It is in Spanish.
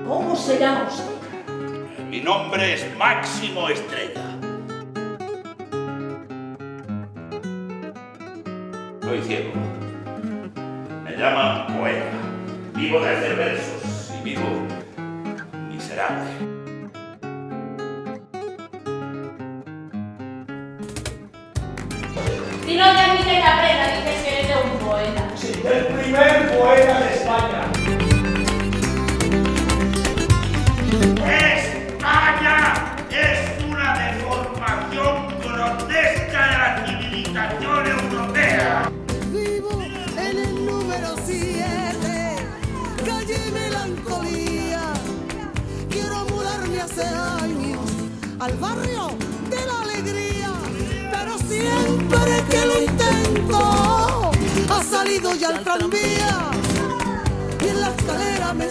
¿Cómo se llama usted? Mi nombre es Máximo Estrella. Soy ciego. Me llaman poeta. Vivo de hacer versos y vivo miserable. Si no te admites la prenda, dices que eres de un poeta. Sí, el primer poeta de España. ¡España es una deformación grotesca de la civilización europea! Vivo en el número 7, calle Melancolía. Quiero mudarme hace años al barrio de la alegría, pero siempre que lo intento ha salido ya el tranvía y en la escalera me